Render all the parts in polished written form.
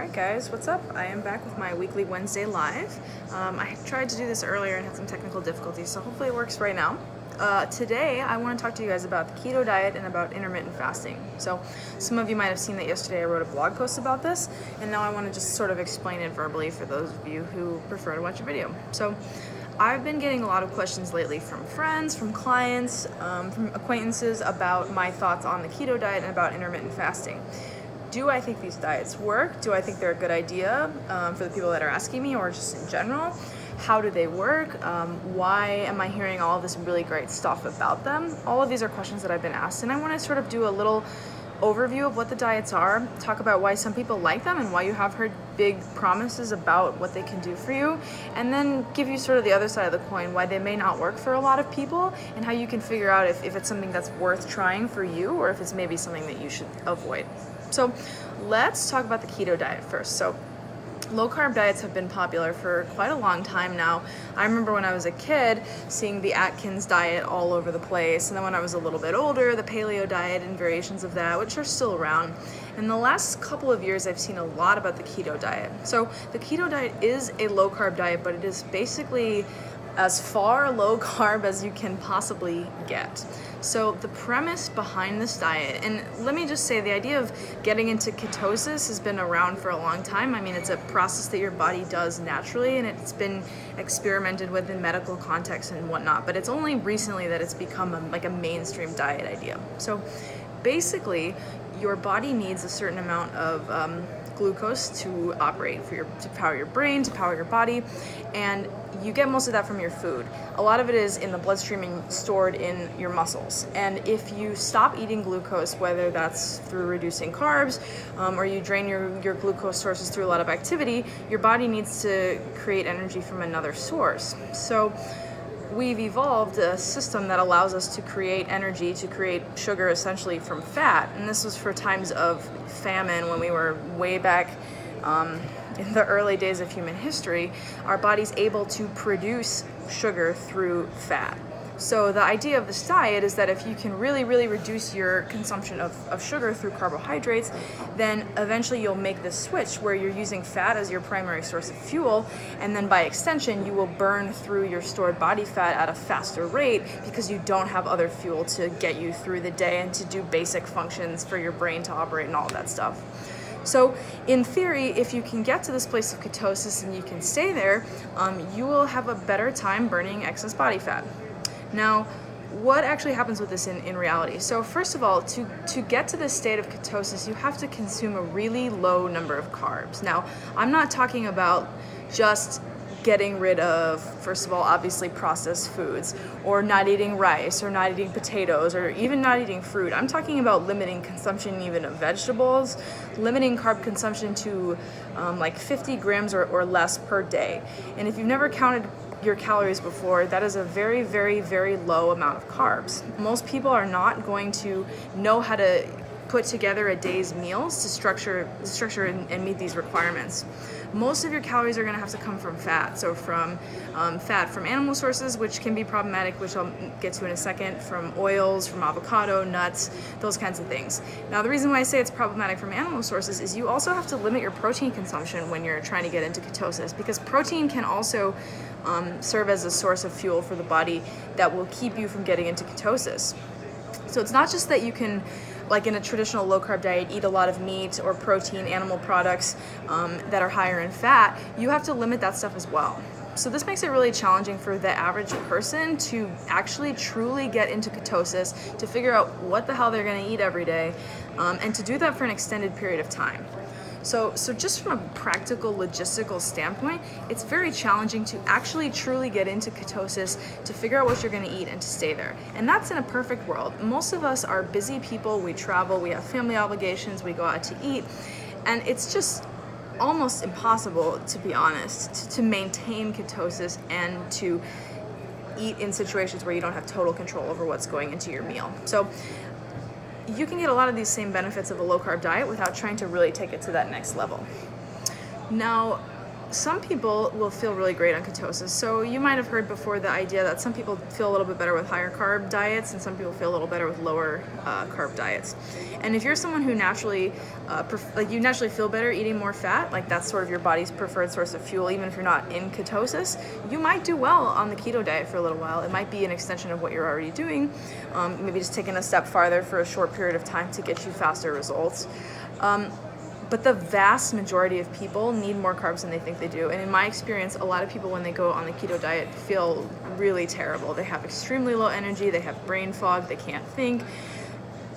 Alright guys, what's up? I am back with my weekly Wednesday live. I tried to do this earlier and had some technical difficulties, so hopefully it works right now. Today I want to talk to you guys about the keto diet and about intermittent fasting. So some of you might have seen that yesterday I wrote a blog post about this, and now I want to just sort of explain it verbally for those of you who prefer to watch a video. So I've been getting a lot of questions lately from friends, from clients, from acquaintances about my thoughts on the keto diet and about intermittent fasting. Do I think these diets work? Do I think they're a good idea for the people that are asking me, or just in general? How do they work? Why am I hearing all of this really great stuff about them? All of these are questions that I've been asked, and I want to sort of do a little overview of what the diets are, talk about why some people like them and why you have heard big promises about what they can do for you, and then give you sort of the other side of the coin, why they may not work for a lot of people, and how you can figure out if it's something that's worth trying for you, or if it's maybe something that you should avoid. So let's talk about the keto diet first. So low carb diets have been popular for quite a long time now. I remember when I was a kid seeing the Atkins diet all over the place, and then when I was a little bit older, the paleo diet and variations of that, which are still around. In the last couple of years, I've seen a lot about the keto diet. So the keto diet is a low carb diet, but it is basically as far low carb as you can possibly get. So the premise behind this diet, and let me just say, the idea of getting into ketosis has been around for a long time. I mean, it's a process that your body does naturally, and it's been experimented with in medical contexts and whatnot, but it's only recently that it's become like a mainstream diet idea. So basically, your body needs a certain amount of glucose to operate, to power your brain, to power your body, and you get most of that from your food. A lot of it is in the bloodstream and stored in your muscles. And if you stop eating glucose, whether that's through reducing carbs, or you drain your glucose sources through a lot of activity, your body needs to create energy from another source. So we've evolved a system that allows us to create energy, to create sugar essentially from fat. And this was for times of famine, when we were way back in the early days of human history. Our body's able to produce sugar through fat. So the idea of this diet is that if you can really reduce your consumption of sugar through carbohydrates, then eventually you'll make this switch where you're using fat as your primary source of fuel, and then by extension you will burn through your stored body fat at a faster rate because you don't have other fuel to get you through the day and to do basic functions for your brain to operate and all of that stuff. So in theory, if you can get to this place of ketosis and you can stay there, you will have a better time burning excess body fat. Now, what actually happens with this in reality? So first of all, to get to this state of ketosis, you have to consume a really low number of carbs. Now, I'm not talking about just getting rid of, first of all, obviously processed foods, or not eating rice, or not eating potatoes, or even not eating fruit. I'm talking about limiting consumption even of vegetables, limiting carb consumption to like 50 grams or less per day. And if you've never counted your calories before, that is a very low amount of carbs. Most people are not going to know how to put together a day's meals to structure and meet these requirements. Most of your calories are going to have to come from fat. So from fat from animal sources, which can be problematic, which I'll get to in a second, from oils, from avocado, nuts, those kinds of things. Now, the reason why I say it's problematic from animal sources is you also have to limit your protein consumption when you're trying to get into ketosis, because protein can also serve as a source of fuel for the body that will keep you from getting into ketosis. So it's not just that you can, like in a traditional low-carb diet, eat a lot of meat or protein, animal products that are higher in fat. You have to limit that stuff as well. So this makes it really challenging for the average person to actually truly get into ketosis, to figure out what the hell they're going to eat every day, and to do that for an extended period of time. So just from a practical, logistical standpoint, it's very challenging to actually truly get into ketosis, to figure out what you're going to eat and to stay there. And that's in a perfect world. Most of us are busy people. We travel, we have family obligations, we go out to eat, and it's just almost impossible, to be honest, to maintain ketosis and to eat in situations where you don't have total control over what's going into your meal. So you can get a lot of these same benefits of a low-carb diet without trying to really take it to that next level. Now, some people will feel really great on ketosis. So you might have heard before the idea that some people feel a little bit better with higher carb diets and some people feel a little better with lower carb diets. And if you're someone who naturally you naturally feel better eating more fat, like that's sort of your body's preferred source of fuel, even if you're not in ketosis, you might do well on the keto diet for a little while. It might be an extension of what you're already doing, maybe just taking a step farther for a short period of time to get you faster results. But the vast majority of people need more carbs than they think they do. And in my experience, a lot of people when they go on the keto diet feel really terrible. They have extremely low energy, they have brain fog, they can't think.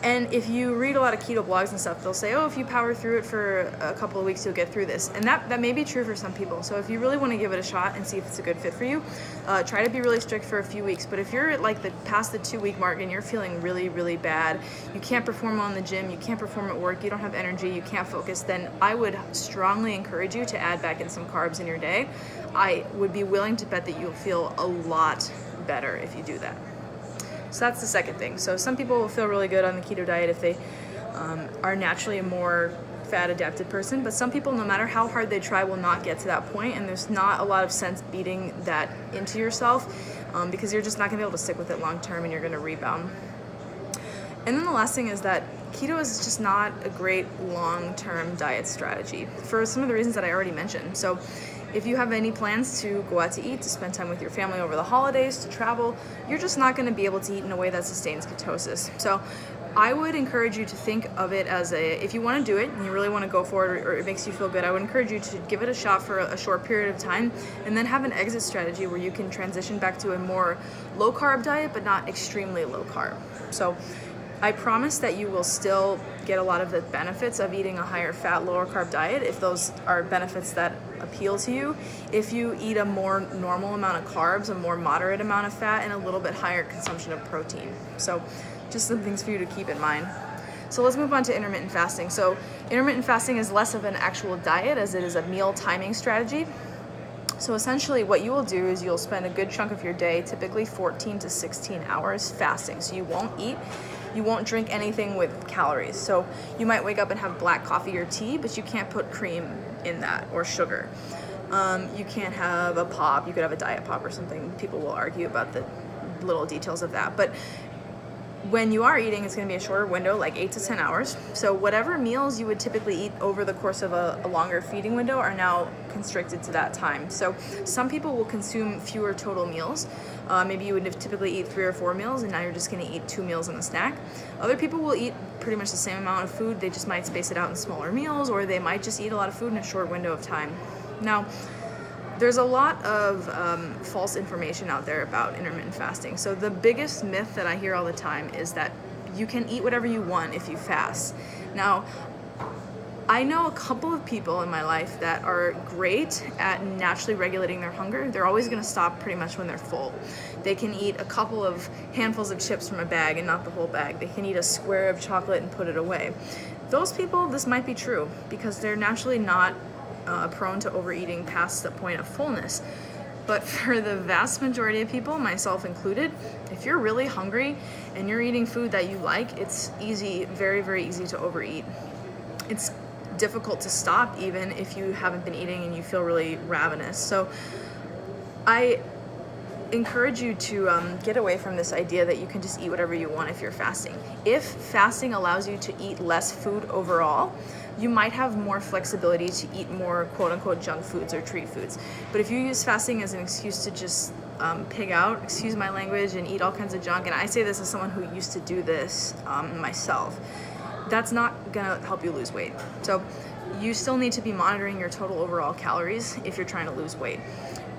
And if you read a lot of keto blogs and stuff, they'll say, oh, if you power through it for a couple of weeks, you'll get through this. And that may be true for some people. So if you really want to give it a shot and see if it's a good fit for you, try to be really strict for a few weeks. But if you're at like past the 2-week mark and you're feeling really, really bad, you can't perform well in the gym, you can't perform at work, you don't have energy, you can't focus, then I would strongly encourage you to add back in some carbs in your day. I would be willing to bet that you'll feel a lot better if you do that. So that's the second thing. So some people will feel really good on the keto diet if they are naturally a more fat adapted person, but some people, no matter how hard they try, will not get to that point, and there's not a lot of sense beating that into yourself because you're just not going to be able to stick with it long term and you're going to rebound. And then the last thing is that keto is just not a great long-term diet strategy for some of the reasons that I already mentioned. So if you have any plans to go out to eat, to spend time with your family over the holidays, to travel, you're just not going to be able to eat in a way that sustains ketosis. So I would encourage you to think of it as if you want to do it and you really want to go for it or it makes you feel good, I would encourage you to give it a shot for a short period of time and then have an exit strategy where you can transition back to a more low carb diet but not extremely low carb. So I promise that you will still get a lot of the benefits of eating a higher fat, lower carb diet if those are benefits that appeal to you. If you eat a more normal amount of carbs, a more moderate amount of fat, and a little bit higher consumption of protein. So just some things for you to keep in mind. So let's move on to intermittent fasting. So intermittent fasting is less of an actual diet as it is a meal timing strategy. So essentially what you will do is you'll spend a good chunk of your day, typically 14 to 16 hours fasting. So you won't eat, you won't drink anything with calories. So you might wake up and have black coffee or tea, but you can't put cream in that or sugar. You can't have a pop, you could have a diet pop or something. People will argue about the little details of that. But when you are eating, it's going to be a shorter window, like 8 to 10 hours. So whatever meals you would typically eat over the course of a longer feeding window are now constricted to that time. So some people will consume fewer total meals. Maybe you would typically eat 3 or 4 meals, and now you're just going to eat 2 meals and a snack. Other people will eat pretty much the same amount of food. They just might space it out in smaller meals, or they might just eat a lot of food in a short window of time. Now, there's a lot of false information out there about intermittent fasting. So the biggest myth that I hear all the time is that you can eat whatever you want if you fast. Now, I know a couple of people in my life that are great at naturally regulating their hunger. They're always going to stop pretty much when they're full. They can eat a couple of handfuls of chips from a bag and not the whole bag. They can eat a square of chocolate and put it away. Those people, this might be true because they're naturally not prone to overeating past the point of fullness. But for the vast majority of people, myself included, if you're really hungry and you're eating food that you like, it's easy, very, very easy to overeat. It's difficult to stop even if you haven't been eating and you feel really ravenous. So I encourage you to get away from this idea that you can just eat whatever you want if you're fasting. If fasting allows you to eat less food overall, you might have more flexibility to eat more quote-unquote junk foods or treat foods. But if you use fasting as an excuse to just pig out, excuse my language, and eat all kinds of junk, and I say this as someone who used to do this myself, that's not gonna help you lose weight. So you still need to be monitoring your total overall calories if you're trying to lose weight.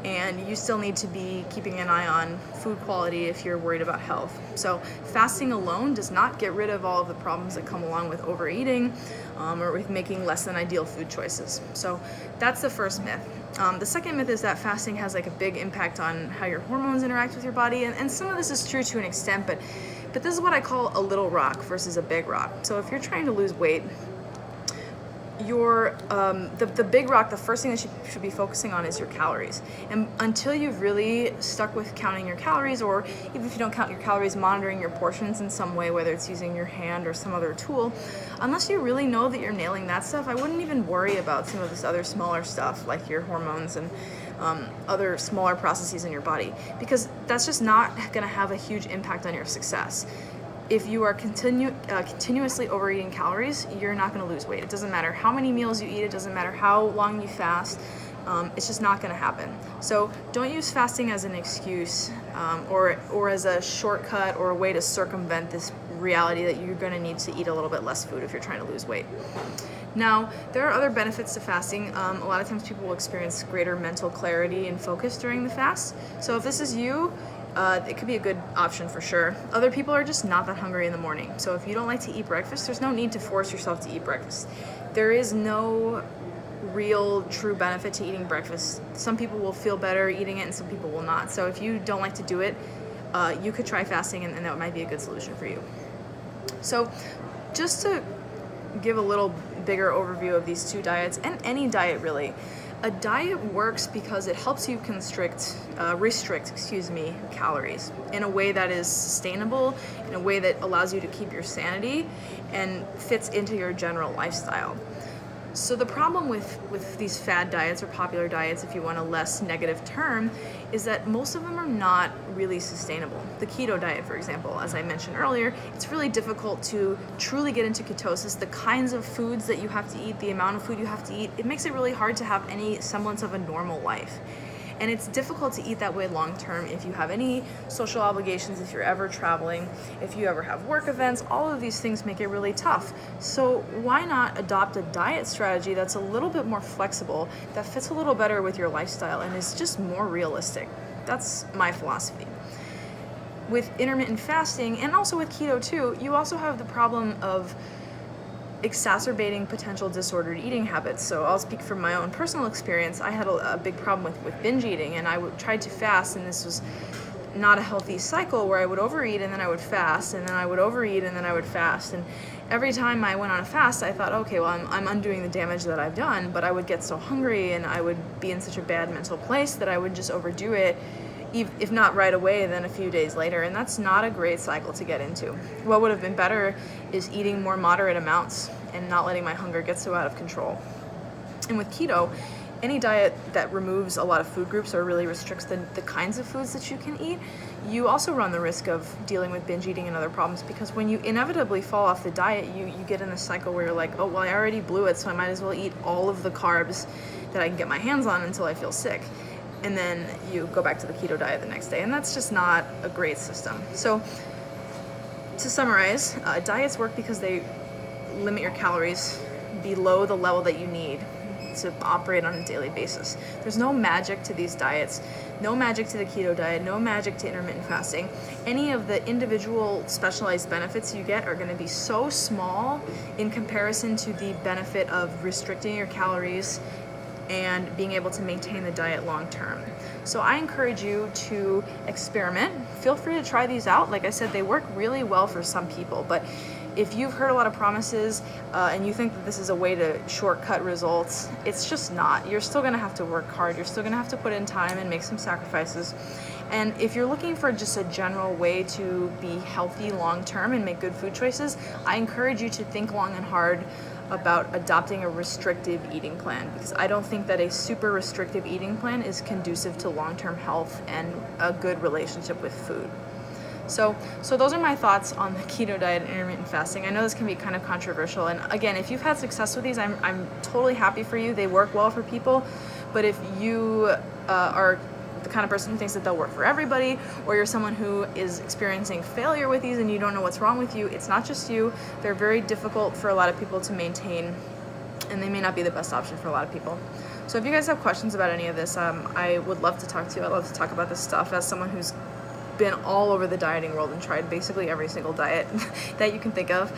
And you still need to be keeping an eye on food quality if you're worried about health. So fasting alone does not get rid of all of the problems that come along with overeating or with making less than ideal food choices. So that's the first myth. The second myth is that fasting has like a big impact on how your hormones interact with your body. And some of this is true to an extent, but this is what I call a little rock versus a big rock. So if you're trying to lose weight, the big rock, the first thing that you should be focusing on is your calories. And until you've really stuck with counting your calories, or even if you don't count your calories, monitoring your portions in some way, whether it's using your hand or some other tool, unless you really know that you're nailing that stuff, I wouldn't even worry about some of this other smaller stuff like your hormones and other smaller processes in your body, because that's just not going to have a huge impact on your success. If you are continuously overeating calories, you're not going to lose weight. It doesn't matter how many meals you eat. It doesn't matter how long you fast. It's just not going to happen. So don't use fasting as an excuse or as a shortcut or a way to circumvent this reality that you're going to need to eat a little bit less food if you're trying to lose weight. Now, there are other benefits to fasting. A lot of times people will experience greater mental clarity and focus during the fast. So if this is you, it could be a good option for sure. Other people are just not that hungry in the morning. So if you don't like to eat breakfast, there's no need to force yourself to eat breakfast. There is no real true benefit to eating breakfast. Some people will feel better eating it and some people will not. So if you don't like to do it, you could try fasting and that might be a good solution for you. So just to give a little bigger overview of these two diets, and any diet really, a diet works because it helps you restrict calories in a way that is sustainable, in a way that allows you to keep your sanity and fits into your general lifestyle. So the problem with these fad diets or popular diets, if you want a less negative term, is that most of them are not really sustainable. The keto diet, for example, as I mentioned earlier, it's really difficult to truly get into ketosis. The kinds of foods that you have to eat, the amount of food you have to eat, it makes it really hard to have any semblance of a normal life. And it's difficult to eat that way long term if you have any social obligations, if you're ever traveling, if you ever have work events. All of these things make it really tough. So why not adopt a diet strategy that's a little bit more flexible, that fits a little better with your lifestyle and is just more realistic? That's my philosophy. With intermittent fasting, and also with keto too, you also have the problem of exacerbating potential disordered eating habits. So I'll speak from my own personal experience. I had a big problem with binge eating, and I tried to fast, and this was not a healthy cycle where I would overeat and then I would fast, and then I would overeat and then I would fast. And every time I went on a fast, I thought, okay, well, I'm undoing the damage that I've done, but I would get so hungry and I would be in such a bad mental place that I would just overdo it, if not right away, then a few days later. And that's not a great cycle to get into. What would have been better is eating more moderate amounts and not letting my hunger get so out of control. And with keto, any diet that removes a lot of food groups or really restricts the kinds of foods that you can eat, you also run the risk of dealing with binge eating and other problems, because when you inevitably fall off the diet, you get in a cycle where you're like, oh, well, I already blew it, so I might as well eat all of the carbs that I can get my hands on until I feel sick. And then you go back to the keto diet the next day, and that's just not a great system. So to summarize, diets work because they limit your calories below the level that you need to operate on a daily basis. There's no magic to these diets, no magic to the keto diet, no magic to intermittent fasting. Any of the individual specialized benefits you get are going to be so small in comparison to the benefit of restricting your calories and being able to maintain the diet long term. So I encourage you to experiment. Feel free to try these out. Like I said, they work really well for some people, but if you've heard a lot of promises and you think that this is a way to shortcut results, it's just not. You're still gonna have to work hard. You're still gonna have to put in time and make some sacrifices. And if you're looking for just a general way to be healthy long term and make good food choices, I encourage you to think long and hard about adopting a restrictive eating plan, because I don't think that a super restrictive eating plan is conducive to long-term health and a good relationship with food. So those are my thoughts on the keto diet and intermittent fasting. I know this can be kind of controversial, and again, if you've had success with these, I'm totally happy for you. They work well for people, but if you are the kind of person who thinks that they'll work for everybody, or you're someone who is experiencing failure with these and you don't know what's wrong with you, it's not just you. They're very difficult for a lot of people to maintain, and they may not be the best option for a lot of people. So if you guys have questions about any of this, I would love to talk to you. I love to talk about this stuff as someone who's been all over the dieting world and tried basically every single diet that you can think of.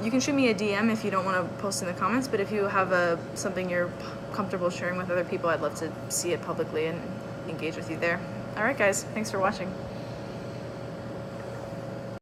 You can shoot me a DM if you don't want to post in the comments, but if you have something you're comfortable sharing with other people, I'd love to see it publicly and engage with you there. All right, guys, thanks for watching.